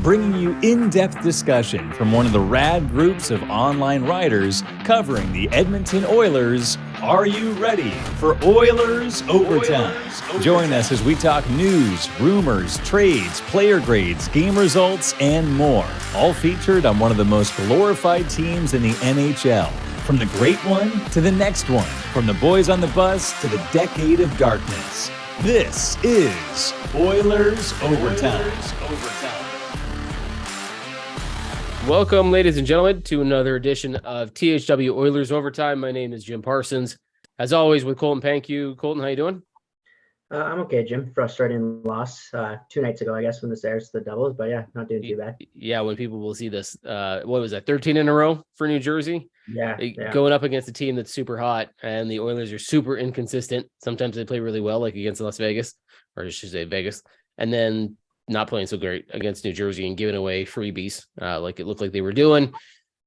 bringing you in-depth discussion from one of the rad groups of online writers covering the Edmonton Oilers. Are you ready for Oilers Overtime? Join us as we talk news, rumors, trades, player grades, game results, and more. All featured on one of the most glorified teams in the NHL. From the great one to the next one. From the boys on the bus to the decade of darkness. This is Oilers Overtime. Welcome, ladies and gentlemen, to another edition of THW Oilers Overtime. My name is Jim Parsons. As always, with Colton Pankiw. Colton, how you doing? I'm okay, Jim. Frustrating loss 2 nights ago, I guess, when this airs the Devils. But yeah, not doing too bad. Yeah, when people will see this, what was that, 13 in a row for New Jersey? Yeah. Going up against a team that's super hot, and the Oilers are super inconsistent. Sometimes they play really well, like against Las Vegas, or I should say Vegas, and then not playing so great against New Jersey and giving away freebies, like it looked like they were doing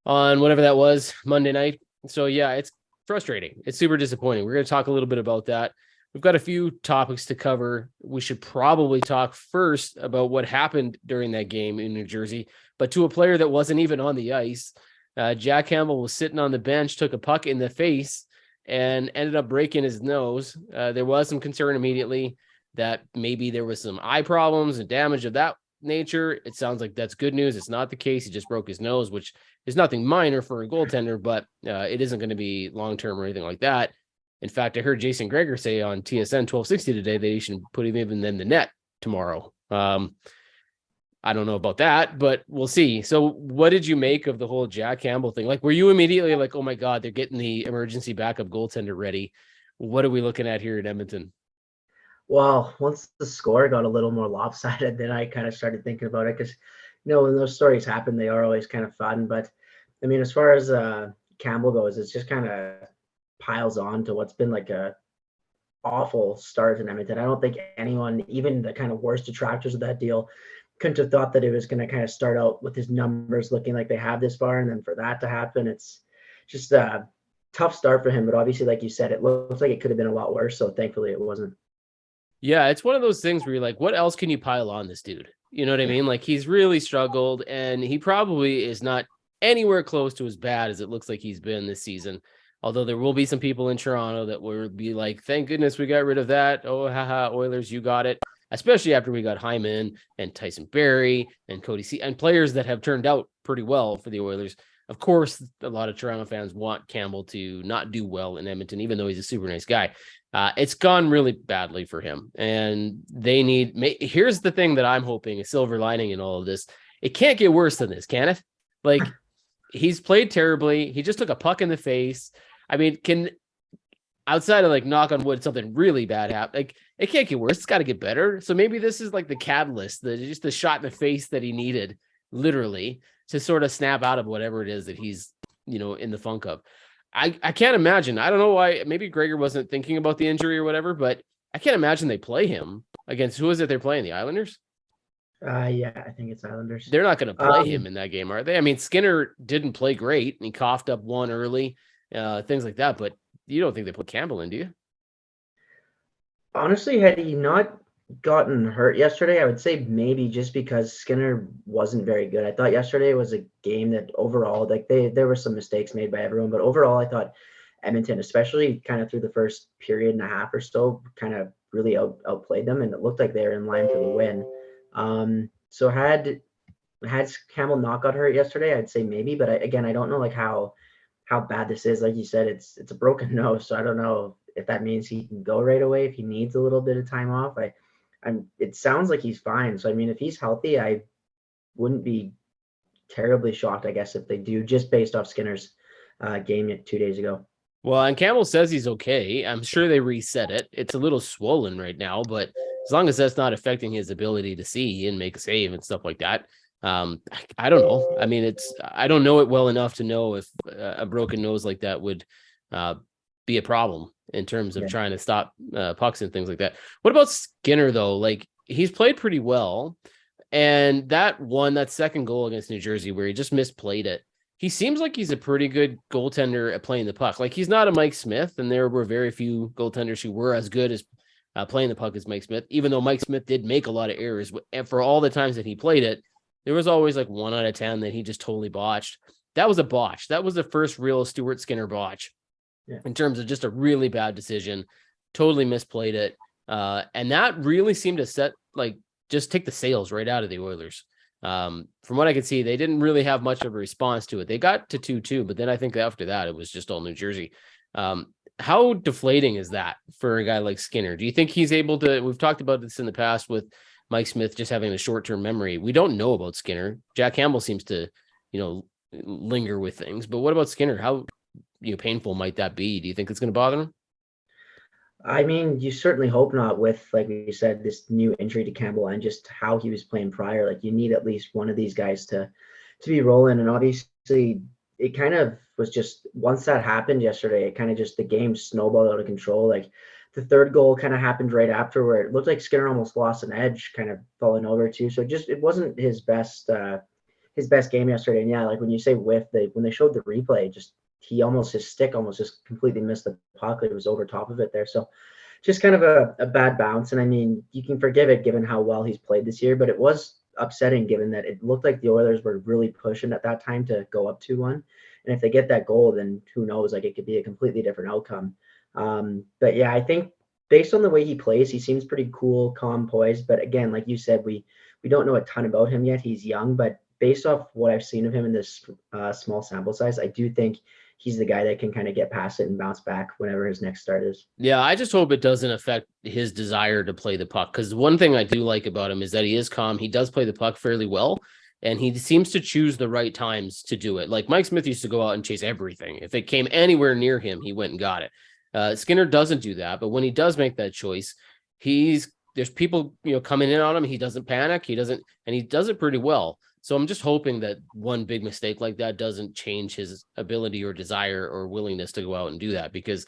on whatever that was, Monday night. So yeah, it's frustrating. It's super disappointing. We're going to talk a little bit about that. We've got a few topics to cover. We should probably talk first about what happened during that game in New Jersey, but to a player that wasn't even on the ice. Jack Campbell was sitting on the bench, took a puck in the face, and ended up breaking his nose. There was some concern immediately that maybe there was some eye problems and damage of that nature. It sounds like that's good news. It's not the case. He just broke his nose, which is nothing minor for a goaltender, but it isn't going to be long-term or anything like that. In fact, I heard Jason Gregor say on TSN 1260 today that he should put him even in the net tomorrow. I don't know about that, but we'll see. So what did you make of the whole Jack Campbell thing? Like, were you immediately like, oh my God, they're getting the emergency backup goaltender ready? What are we looking at here in Edmonton? Well, once the score got a little more lopsided, then I kind of started thinking about it because, when those stories happen, they are always kind of fun. But, I mean, as far as Campbell goes, it's just kind of piles on to what's been like a awful start in Edmonton. I don't think anyone, even the kind of worst detractors of that deal, couldn't have thought that it was going to kind of start out with his numbers looking like they have this far, and then for that to happen, it's just a tough start for him. But obviously, like you said, it looks like it could have been a lot worse. So thankfully, it wasn't. Yeah, it's one of those things where you're like, what else can you pile on this dude? You know what I mean? Like, he's really struggled, and he probably is not anywhere close to as bad as it looks like he's been this season. Although there will be some people in Toronto that will be like, thank goodness we got rid of that. Oh, haha, Oilers, you got it. Especially after we got Hyman and Tyson Barrie and Cody C and players that have turned out pretty well for the Oilers. Of course, a lot of Toronto fans want Campbell to not do well in Edmonton, even though he's a super nice guy. It's gone really badly for him, and they need. Here's the thing that I'm hoping, a silver lining in all of this. It can't get worse than this, can it? Like, he's played terribly. He just took a puck in the face. I mean, outside of like knock on wood, something really bad happened. Like, it can't get worse. It's got to get better. So maybe this is like the catalyst, just the shot in the face that he needed, literally, to sort of snap out of whatever it is that he's, in the funk of. I can't imagine. I don't know why. Maybe Gregor wasn't thinking about the injury or whatever, but I can't imagine they play him against, who is it they're playing? The Islanders? Yeah, I think it's Islanders. They're not going to play him in that game, are they? I mean, Skinner didn't play great, and he coughed up one early, things like that, but you don't think they put Campbell in, do you? Honestly, had he not gotten hurt yesterday, I would say maybe just because Skinner wasn't very good. I thought yesterday was a game that overall, like there were some mistakes made by everyone, but overall I thought Edmonton, especially kind of through the first period and a half or so, kind of really outplayed them, and it looked like they were in line for the win. So had Campbell not got hurt yesterday, I'd say maybe, but I don't know like how bad this is. Like you said, it's a broken nose, so I don't know if that means he can go right away if he needs a little bit of time off. It sounds like he's fine. So I mean, if he's healthy, I wouldn't be terribly shocked, I guess, if they do, just based off Skinner's game 2 days ago. Well, and Campbell says he's okay. I'm sure they reset it. It's a little swollen right now, but as long as that's not affecting his ability to see and make a save and stuff like that, I don't know. I mean, I don't know it well enough to know if a broken nose like that would be a problem in terms of trying to stop pucks and things like that. What about Skinner, though? Like, he's played pretty well, and that second goal against New Jersey where he just misplayed it, he seems like he's a pretty good goaltender at playing the puck. Like, he's not a Mike Smith, and there were very few goaltenders who were as good as playing the puck as Mike Smith, even though Mike Smith did make a lot of errors. And for all the times that he played it, There was always like 1 out of 10 that he just totally botched. That was a botch. That was the first real Stuart Skinner botch in terms of just a really bad decision. Totally misplayed it. And that really seemed to set, like, just take the sails right out of the Oilers. From what I could see, they didn't really have much of a response to it. They got to 2-2, but then I think after that, it was just all New Jersey. How deflating is that for a guy like Skinner? Do you think he's able to, we've talked about this in the past with Mike Smith just having a short-term memory. We don't know about Skinner. Jack Campbell seems to, linger with things, but what about Skinner? How, painful might that be? Do you think it's going to bother him? I mean, you certainly hope not with, like we said, this new injury to Campbell and just how he was playing prior. Like, you need at least one of these guys to be rolling. And obviously it kind of was just, once that happened yesterday, it kind of just, the game snowballed out of control. Like, the third goal kind of happened right after, where it looked like Skinner almost lost an edge, kind of falling over too. So it wasn't his best game yesterday. And yeah, like when you say when they showed the replay, just his stick almost just completely missed the puck. It was over top of it there. So just kind of a bad bounce. And I mean, you can forgive it given how well he's played this year, but it was upsetting given that it looked like the Oilers were really pushing at that time to go up 2-1. And if they get that goal, then who knows, like it could be a completely different outcome. But yeah, I think based on the way he plays, he seems pretty cool, calm, poised. But again, like you said, we don't know a ton about him yet. He's young, but based off what I've seen of him in this small sample size, I do think he's the guy that can kind of get past it and bounce back whenever his next start is. Yeah, I just hope it doesn't affect his desire to play the puck. Because one thing I do like about him is that he is calm. He does play the puck fairly well, and he seems to choose the right times to do it. Like Mike Smith used to go out and chase everything. If it came anywhere near him, he went and got it. Skinner doesn't do that, but when he does make that choice, there's people, coming in on him. He doesn't panic. He does it pretty well. So I'm just hoping that one big mistake like that doesn't change his ability or desire or willingness to go out and do that, because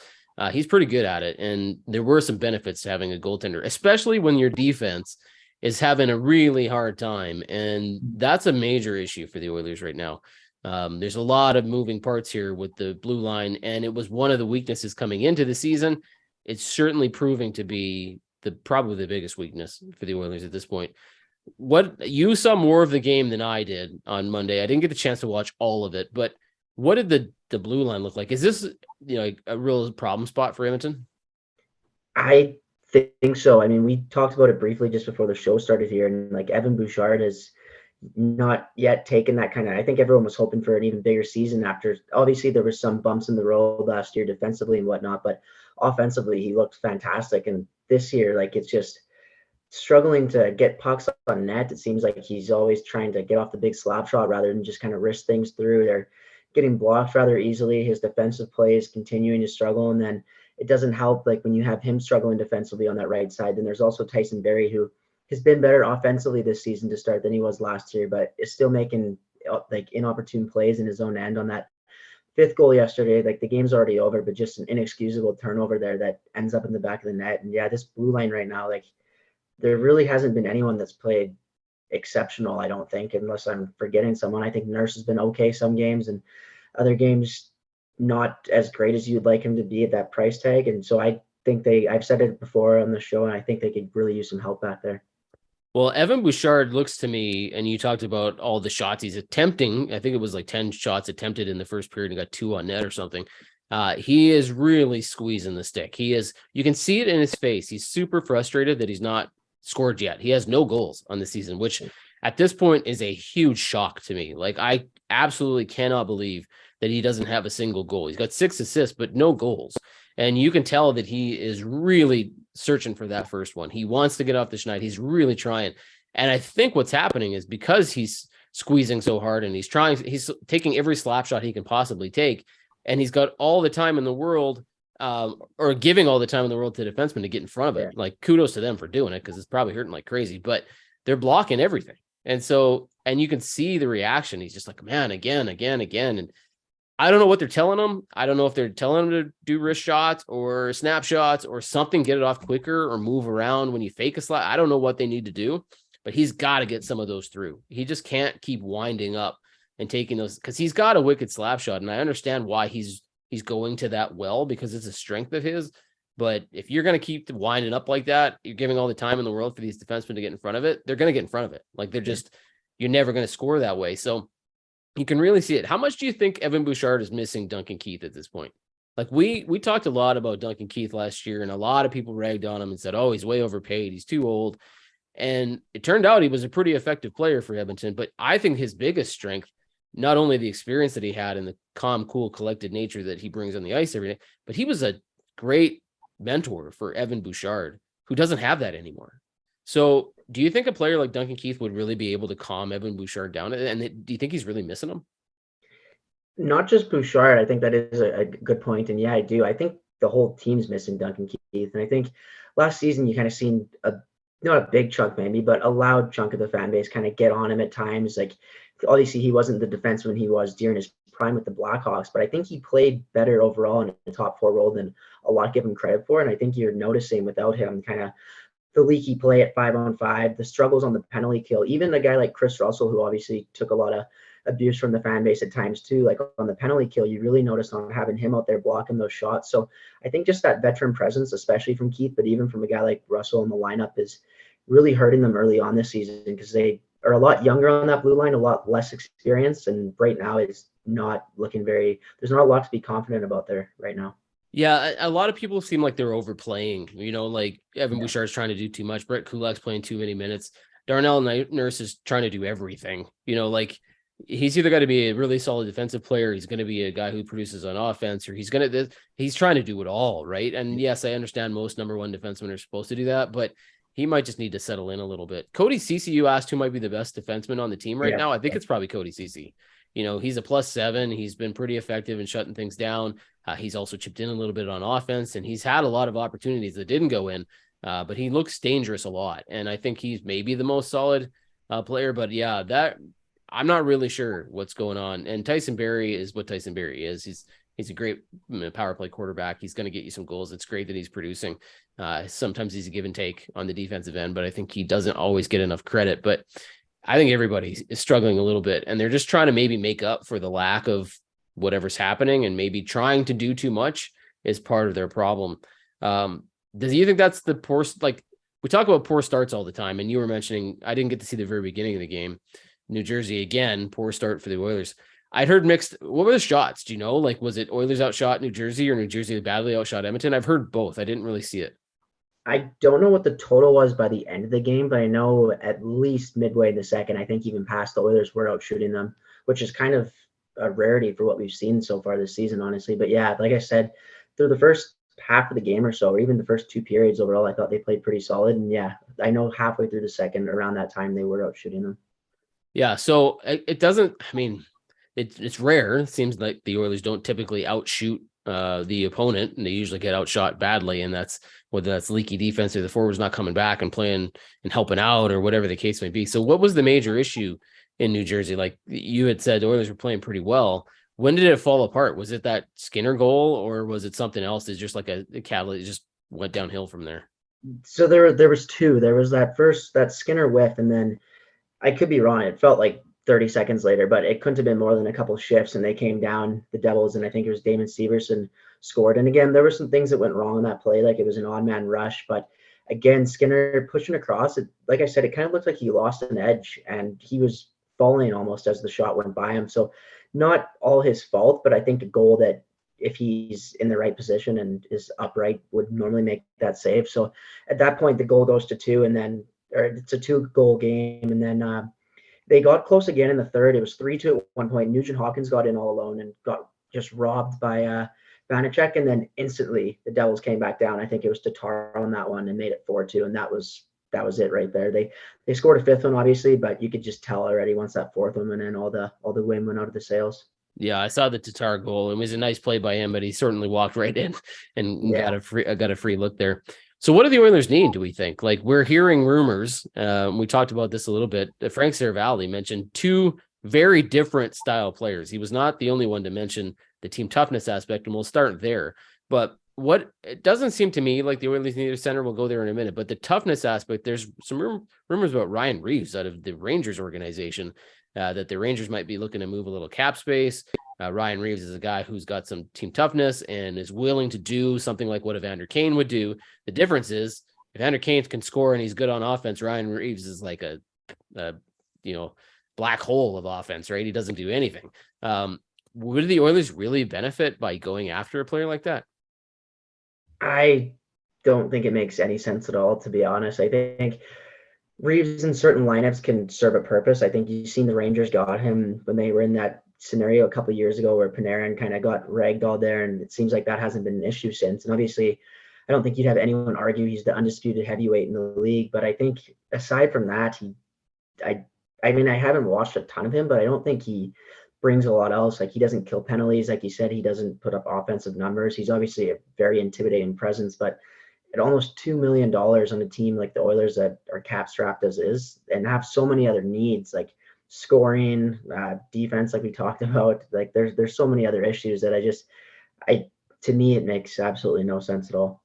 he's pretty good at it. And there were some benefits to having a goaltender, especially when your defense is having a really hard time. And that's a major issue for the Oilers right now. There's a lot of moving parts here with the blue line, and it was one of the weaknesses coming into the season. It's certainly proving to be probably the biggest weakness for the Oilers at this point. What, you saw more of the game than I did on Monday. I didn't get the chance to watch all of it, but what did the blue line look like? Is this, a real problem spot for Edmonton? I think so. I mean, we talked about it briefly just before the show started here, and like Evan Bouchard has not yet taken that kind of, I think everyone was hoping for an even bigger season after, obviously there was some bumps in the road last year defensively and whatnot, but offensively he looked fantastic. And this year, like, it's just struggling to get pucks on net. It seems like he's always trying to get off the big slap shot rather than just kind of wrist things through. They're getting blocked rather easily. His defensive play is continuing to struggle. And then it doesn't help, like, when you have him struggling defensively on that right side, then there's also Tyson Barrie, who has been better offensively this season to start than he was last year, but is still making like inopportune plays in his own end on that fifth goal yesterday. Like, the game's already over, but just an inexcusable turnover there that ends up in the back of the net. And yeah, this blue line right now, like, there really hasn't been anyone that's played exceptional, I don't think, unless I'm forgetting someone. I think Nurse has been okay some games, and other games not as great as you'd like him to be at that price tag. And so I think I've said it before on the show, and I think they could really use some help back there. Well, Evan Bouchard looks to me, and you talked about all the shots he's attempting. I think it was like 10 shots attempted in the first period and got 2 on net or something. He is really squeezing the stick. You can see it in his face. He's super frustrated that he's not scored yet. He has no goals on the season, which at this point is a huge shock to me. Like, I absolutely cannot believe that he doesn't have a single goal. He's got 6 assists, but no goals. And you can tell that he is really searching for that first one. He wants to get off the schneid. He's really trying. And I think what's happening is because he's squeezing so hard and he's taking every slap shot he can possibly take, and he's got all the time in the world, or giving all the time in the world to defensemen to get in front of it. Like, kudos to them for doing it, because it's probably hurting like crazy, but they're blocking everything. And you can see the reaction. He's just like, man, again. And I don't know what they're telling him. I don't know if they're telling him to do wrist shots or snapshots or something, get it off quicker or move around when you fake a slap. I don't know what they need to do, but he's got to get some of those through. He just can't keep winding up and taking those, because he's got a wicked slap shot. And I understand why he's going to that well, because it's a strength of his. But if you're going to keep winding up like that, you're giving all the time in the world for these defensemen to get in front of it. They're going to get in front of it. Like, they're just, you're never going to score that way. So you can really see it. How much do you think Evan Bouchard is missing Duncan Keith at this point? Like we talked a lot about Duncan Keith last year, and a lot of people ragged on him and said, oh, he's way overpaid. He's too old. And it turned out he was a pretty effective player for Edmonton. But I think his biggest strength, not only the experience that he had and the calm, cool, collected nature that he brings on the ice every day, but he was a great mentor for Evan Bouchard, who doesn't have that anymore. So do you think a player like Duncan Keith would really be able to calm Evan Bouchard down? And do you think he's really missing him? Not just Bouchard. I think that is a good point. And yeah, I do. I think the whole team's missing Duncan Keith. And I think last season you kind of seen not a big chunk maybe, but a loud chunk of the fan base kind of get on him at times. Like obviously he wasn't the defenseman he was during his prime with the Blackhawks, but I think he played better overall in the top four role than a lot give him credit for. And I think you're noticing without him kind of the leaky play at 5-on-5, the struggles on the penalty kill, even a guy like Chris Russell, who obviously took a lot of abuse from the fan base at times too, like on the penalty kill, you really notice on having him out there blocking those shots. So I think just that veteran presence, especially from Keith, but even from a guy like Russell in the lineup, is really hurting them early on this season because they are a lot younger on that blue line, a lot less experience, and right now is not looking there's not a lot to be confident about there right now. Yeah, a lot of people seem like they're overplaying, like Evan Bouchard's trying to do too much. Brett Kulak's playing too many minutes. Darnell Nurse is trying to do everything, like he's either got to be a really solid defensive player. He's going to be a guy who produces on offense, or he's trying to do it all. Right. And yes, I understand most number one defensemen are supposed to do that, but he might just need to settle in a little bit. Cody Ceci, you asked who might be the best defenseman on the team right now. I think it's probably Cody Ceci. He's a +7. He's been pretty effective in shutting things down. He's also chipped in a little bit on offense, and he's had a lot of opportunities that didn't go in, but he looks dangerous a lot. And I think he's maybe the most solid player, but yeah, that I'm not really sure what's going on. And Tyson Barrie is what Tyson Barrie is. He's a great power play quarterback. He's going to get you some goals. It's great that he's producing. Sometimes he's a give and take on the defensive end, but I think he doesn't always get enough credit. But I think everybody is struggling a little bit, and they're just trying to maybe make up for the lack of whatever's happening, and maybe trying to do too much is part of their problem. Do you think that's the poor, like we talk about poor starts all the time, and you were mentioning, I didn't get to see the very beginning of the game. New Jersey, again, poor start for the Oilers. I'd heard mixed. What were the shots? Do you know? Like, was it Oilers outshot New Jersey or New Jersey badly outshot Edmonton? I've heard both. I didn't really see it. I don't know what the total was by the end of the game, but I know at least midway in the second, I think even past the Oilers were out shooting them, which is kind of a rarity for what we've seen so far this season, honestly. But yeah, like I said, through the first half of the game or so, or even the first two periods overall, I thought they played pretty solid. And yeah, I know halfway through the second, around that time, they were out shooting them. Yeah, so it doesn't, I mean, it's rare. It seems like the Oilers don't typically outshoot the opponent, and they usually get outshot badly, and that's whether that's leaky defense or the forwards not coming back and playing and helping out or whatever the case may be. So what was the major issue in New Jersey? Like you had said, the Oilers were playing pretty well. When did it fall apart? Was it that Skinner goal, or was it something else? It's just like a catalyst, just went downhill from there? So there was two. There was that Skinner whiff, and then I could be wrong. It felt like 30 seconds later, but it couldn't have been more than a couple of shifts, and they came down, the Devils, and I think it was Damon Severson scored. And again, there were some things that went wrong in that play, like it was an odd man rush, but again, Skinner pushing across it, like I said, it kind of looked like he lost an edge, and he was falling almost as the shot went by him. So not all his fault, but I think a goal that if he's in the right position and is upright would normally make that save. So at that point, the goal goes to 2, and then, or it's a 2-goal game, and then they got close again in the third. It was 3-2 at one point. Nugent Hopkins got in all alone and got just robbed by Vanacek, and then instantly the Devils came back down. I think it was Tatar on that one and made it 4-2, and that was it right there. They scored a fifth one, obviously, but you could just tell already once that fourth one went in, all the wind went out of the sails. Yeah, I saw the Tatar goal. It was a nice play by him, but he certainly walked right in and got a free look there. So what do the Oilers need, do we think? Like, we're hearing rumors. We talked about this a little bit. Frank Seravalli mentioned 2 very different style players. He was not the only one to mention the team toughness aspect, and we'll start there. But it doesn't seem to me like the Oilers need a center. We'll go there in a minute. But the toughness aspect, there's some rumors about Ryan Reaves out of the Rangers organization, that the Rangers might be looking to move a little cap space. Ryan Reaves is a guy who's got some team toughness and is willing to do something like what Evander Kane would do. The difference is if Evander Kane can score and he's good on offense, Ryan Reaves is like a black hole of offense, right? He doesn't do anything. Would the Oilers really benefit by going after a player like that? I don't think it makes any sense at all, to be honest. I think Reaves in certain lineups can serve a purpose. I think you've seen the Rangers got him when they were in that scenario a couple of years ago where Panarin kind of got ragdolled there, and it seems like that hasn't been an issue since. And obviously, I don't think you'd have anyone argue he's the undisputed heavyweight in the league. But I think aside from that, I, I mean, I haven't watched a ton of him, but I don't think he brings a lot else. Like he doesn't kill penalties, like you said, he doesn't put up offensive numbers. He's obviously a very intimidating presence, but at almost $2 million on a team like the Oilers that are cap strapped as is and have so many other needs like scoring, defense, like we talked about, like there's so many other issues that to me, it makes absolutely no sense at all.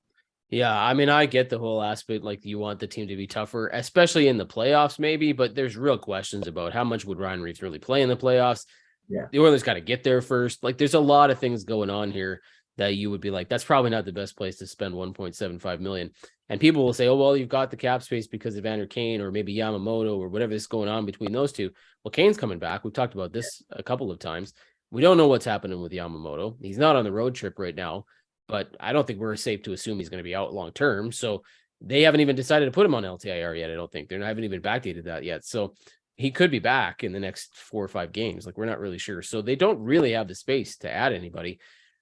Yeah, I mean, I get the whole aspect, like you want the team to be tougher, especially in the playoffs, maybe, but there's real questions about how much would Ryan Reaves really play in the playoffs. Yeah. The Oilers got to get there first. Like there's a lot of things going on here that you would be like, that's probably not the best place to spend 1.75 million. And people will say, oh, well, you've got the cap space because of Vander Kane or maybe Yamamoto or whatever is going on between those two. Well, Kane's coming back. We've talked about this a couple of times. We don't know what's happening with Yamamoto. He's not on the road trip right now, but I don't think we're safe to assume he's going to be out long term. So they haven't even decided to put him on LTIR yet. I don't think they haven't even backdated that yet. So he could be back in the next 4 or 5 games. Like we're not really sure. So they don't really have the space to add anybody,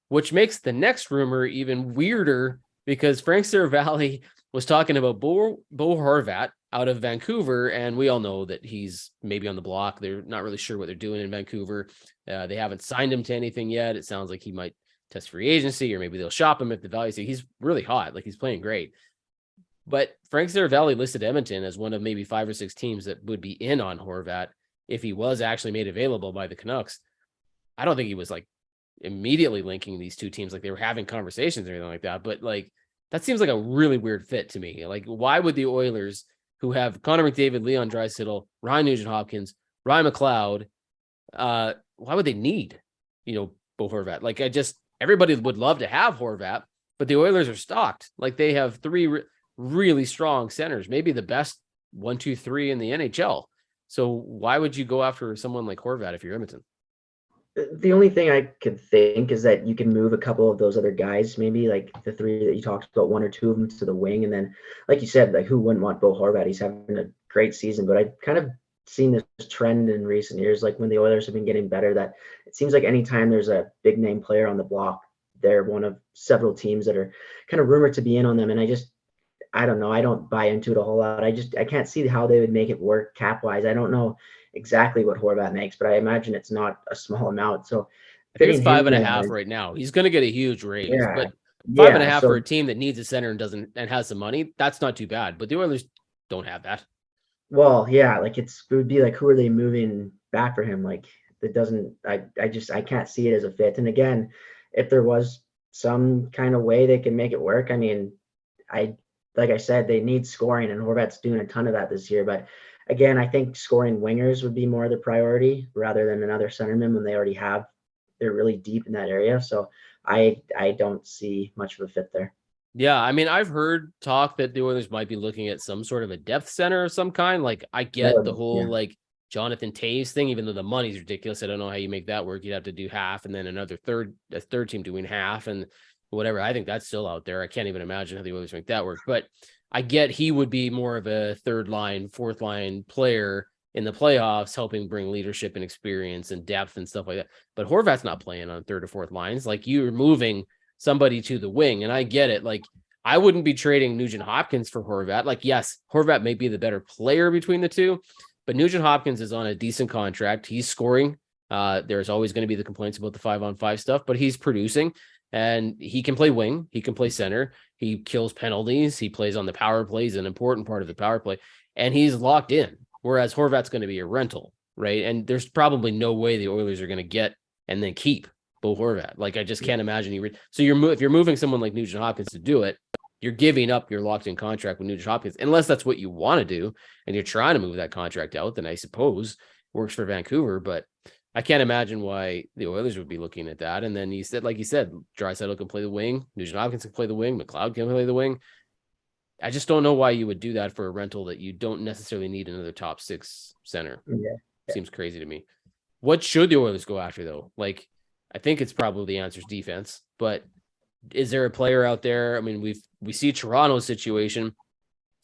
which makes the next rumor even weirder because Frank Seravalli was talking about Bo Horvat out of Vancouver, and we all know that he's maybe on the block. They're not really sure what they're doing in Vancouver. They haven't signed him to anything yet. It sounds like he might test free agency, or maybe they'll shop him if the value. He's really hot, like he's playing great. But Frank Seravalli listed Edmonton as one of maybe 5 or 6 teams that would be in on Horvat if he was actually made available by the Canucks. I don't think he was like immediately linking these two teams, like they were having conversations or anything like that. But like, that seems like a really weird fit to me. Like, why would the Oilers, who have Connor McDavid, Leon Draisaitl, Ryan Nugent-Hopkins, Ryan McLeod, why would they need, Bo Horvat? Like, everybody would love to have Horvat, but the Oilers are stocked. Like, they have 3 really strong centers, maybe the best 1, 2, 3 in the NHL. So why would you go after someone like Horvat if you're Edmonton? The only thing I could think is that you can move a couple of those other guys, maybe like the 3 that you talked about, 1 or 2 of them to the wing. And then, like you said, like who wouldn't want Bo Horvat? He's having a great season, but I've kind of seen this trend in recent years, like when the Oilers have been getting better, that it seems like anytime there's a big name player on the block, they're one of several teams that are kind of rumored to be in on them. And I don't know. I don't buy into it a whole lot. I can't see how they would make it work cap wise. I don't know exactly what Horvat makes, but I imagine it's not a small amount. So I think it's 5.5 right now. He's going to get a huge raise, but 5.5 for a team that needs a center and has some money, that's not too bad. But the Oilers don't have that. Well, yeah, like it would be like, who are they moving back for him? Like it doesn't. I can't see it as a fit. And again, if there was some kind of way they can make it work, I mean, like I said, they need scoring, and Horvat's doing a ton of that this year. But again, I think scoring wingers would be more the priority rather than another centerman when they're really deep in that area. So I don't see much of a fit there. Yeah, I mean, I've heard talk that the Oilers might be looking at some sort of a depth center of some kind. Like, I get the whole like Jonathan Toews thing, even though the money's ridiculous. I don't know how you make that work. You'd have to do half, and then a third team doing half, and whatever. I think that's still out there. I can't even imagine how the Oilers make that work. But I get he would be more of a 3rd line, 4th line player in the playoffs, helping bring leadership and experience and depth and stuff like that. But Horvat's not playing on 3rd or 4th lines. Like, you're moving somebody to the wing, and I get it. Like, I wouldn't be trading Nugent Hopkins for Horvat. Like, yes, Horvat may be the better player between the two, but Nugent Hopkins is on a decent contract. He's scoring. There's always going to be the complaints about the 5-on-5 stuff, but he's producing. And he can play wing. He can play center. He kills penalties. He plays on the power play. He's an important part of the power play. And he's locked in. Whereas Horvat's going to be a rental, right? And there's probably no way the Oilers are going to get and then keep Bo Horvat. Like, I just can't imagine So if you're moving someone like Nugent Hopkins to do it, you're giving up your locked-in contract with Nugent Hopkins, unless that's what you want to do, and you're trying to move that contract out, then I suppose works for Vancouver, but I can't imagine why the Oilers would be looking at that. And then like you said, Draisaitl can play the wing, Nugent Hopkins can play the wing, McLeod can play the wing. I just don't know why you would do that for a rental that you don't necessarily need another top 6 center. Yeah. seems crazy to me. What should the Oilers go after though? Like, I think it's probably the answer is defense, but is there a player out there? I mean, we see Toronto's situation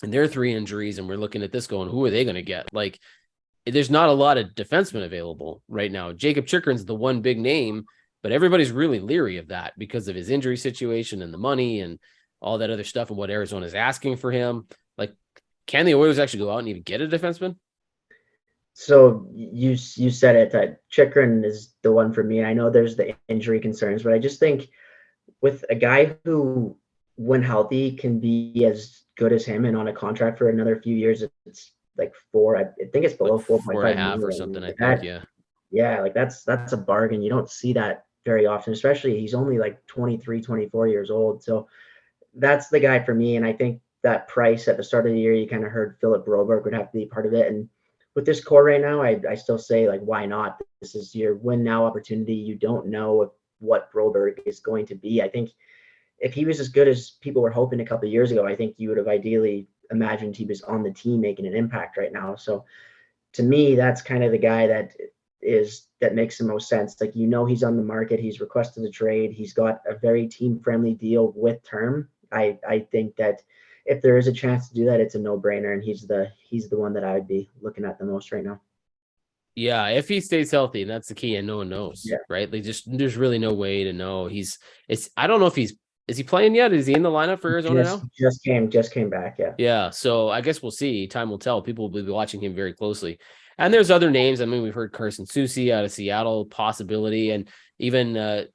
and their 3 injuries, and we're looking at this going, who are they going to get? Like, there's not a lot of defensemen available right now. Jacob Chikrin's the one big name, but everybody's really leery of that because of his injury situation and the money and all that other stuff and what Arizona's asking for him. Like, can the Oilers actually go out and even get a defenseman? So you said it, that Chikrin is the one for me. I know there's the injury concerns, but I just think with a guy who, when healthy, can be as good as him and on a contract for another few years, it's like I think it's below Like 4.5 or something. I think, yeah. Yeah, like that's a bargain. You don't see that very often, especially he's only like 23, 24 years old. So that's the guy for me. And I think that price at the start of the year, you kind of heard Philip Broberg would have to be part of it. And with this core right now, I still say, like, why not? This is your win now opportunity. You don't know what Broberg is going to be. I think if he was as good as people were hoping a couple of years ago, I think you would have ideally imagined he was on the team making an impact right now. So to me, that's kind of the guy that makes the most sense. Like, he's on the market. He's requested a trade. He's got a very team-friendly deal with term. I think that if there is a chance to do that, it's a no-brainer, and he's the one that I'd be looking at the most right now. Yeah, if he stays healthy, and that's the key, and no one knows, right? Like, there's really no way to know. I don't know if is he playing yet? Is he in the lineup for Arizona now? Just came back, yeah. Yeah, so I guess we'll see. Time will tell. People will be watching him very closely. And there's other names. I mean, we've heard Carson Soucy out of Seattle, possibility, and even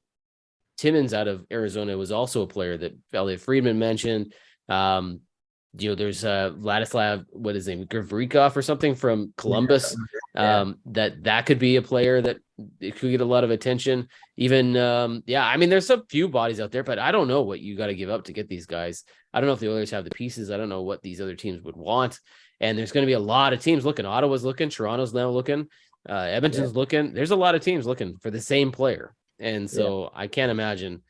Timmins out of Arizona was also a player that Elliot Friedman mentioned. There's Vladislav, what is his name, Gavrikov or something from Columbus. That could be a player that it could get a lot of attention. Even I mean, there's a few bodies out there, but I don't know what you got to give up to get these guys. I don't know if the Oilers have the pieces. I don't know what these other teams would want. And there's going to be a lot of teams looking. Ottawa's looking, Toronto's now looking, Edmonton's looking. There's a lot of teams looking for the same player. And so I can't imagine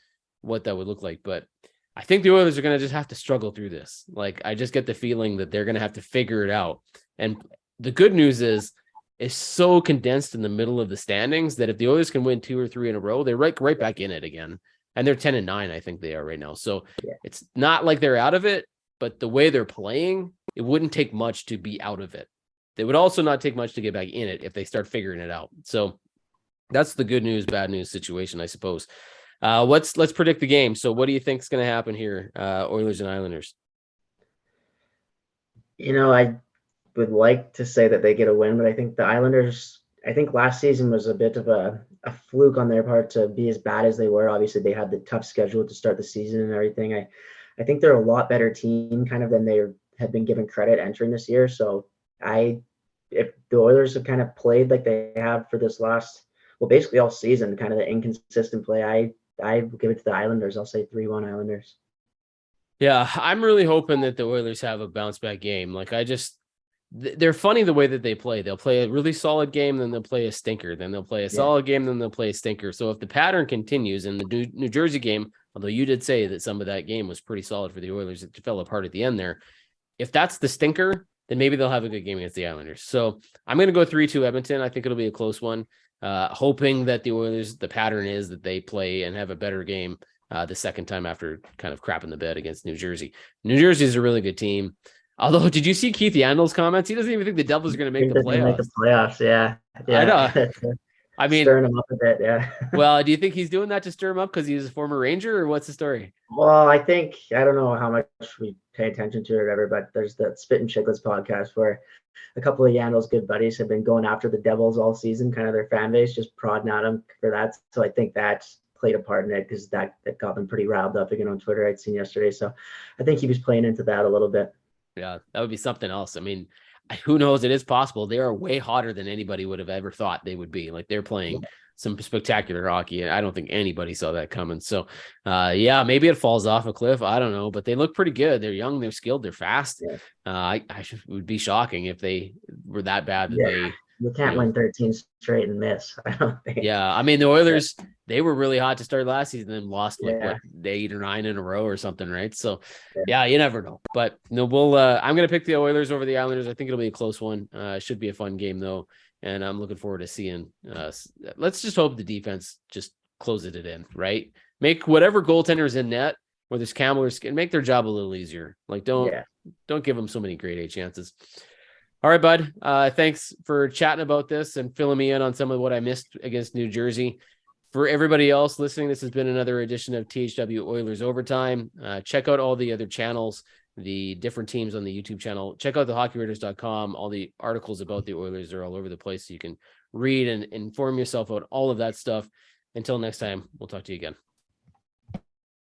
what that would look like, but I think the Oilers are going to just have to struggle through this. Like, I just get the feeling that they're going to have to figure it out. And the good news is it's so condensed in the middle of the standings that if the Oilers can win 2 or 3 in a row, they're right back in it again. And they're 10-9, I think they are right now. So it's not like they're out of it, but the way they're playing, it wouldn't take much to be out of it. They would also not take much to get back in it if they start figuring it out. So that's the good news, bad news situation, I suppose. Let's predict the game. So what do you think is going to happen here, Oilers and Islanders? I would like to say that they get a win, but I think the Islanders, last season was a bit of a fluke on their part to be as bad as they were. Obviously, they had the tough schedule to start the season and everything. I think they're a lot better team kind of than they have been given credit entering this year. So if the Oilers have kind of played like they have for this basically all season, kind of the inconsistent play, I give it to the Islanders. I'll say 3-1 Islanders. Yeah, I'm really hoping that the Oilers have a bounce back game. Like, they're funny the way that they play. They'll play a really solid game, then they'll play a stinker, then they'll play a solid game, then they'll play a stinker. So if the pattern continues in the New Jersey game, although you did say that some of that game was pretty solid for the Oilers, it fell apart at the end there. If that's the stinker, then maybe they'll have a good game against the Islanders. So I'm going to go 3-2 Edmonton. I think it'll be a close one. Hoping that the Oilers, the pattern is that they play and have a better game the second time after kind of crapping the bed against New Jersey. New Jersey is a really good team. Although, did you see Keith Yandel's comments? He doesn't even think the Devils are going to make the playoffs. Yeah. I know. I mean, stirring him up a bit, yeah. Well, do you think he's doing that to stir him up because he's a former Ranger, or what's the story? Well, I don't know how much we pay attention to it or whatever, but there's that Spit and Chicklets podcast where a couple of Yandel's good buddies have been going after the Devils all season, kind of their fan base, just prodding at them for that. So I think that played a part in it because that got them pretty riled up again on Twitter. I'd seen yesterday. So I think he was playing into that a little bit. Yeah, that would be something else. I mean, who knows? It is possible. They are way hotter than anybody would have ever thought they would be. Like, they're playing some spectacular hockey, and I don't think anybody saw that coming. So, maybe it falls off a cliff. I don't know, but they look pretty good. They're young, they're skilled, they're fast. Yeah. It would be shocking if they were that bad that you can't win 13 straight and miss. I don't think. Yeah, I mean, the Oilers, they were really hot to start last season and lost 8 or 9 in a row or something, right? So, you never know. But no, I'm going to pick the Oilers over the Islanders. I think it'll be a close one. It should be a fun game though. and I'm looking forward to seeing. Let's just hope the defense just closes it in, right? Make whatever goaltender's in net, whether it's Campbell or Skinner, make their job a little easier. Like don't give them so many grade A chances. All right, bud. Thanks for chatting about this and filling me in on some of what I missed against New Jersey. For everybody else listening, this has been another edition of THW Oilers Overtime. Check out all the other channels, the different teams on the YouTube channel. Check out the hockeywriters.com. All the articles about the Oilers are all over the place, so you can read and inform yourself about all of that stuff. Until next time, we'll talk to you again.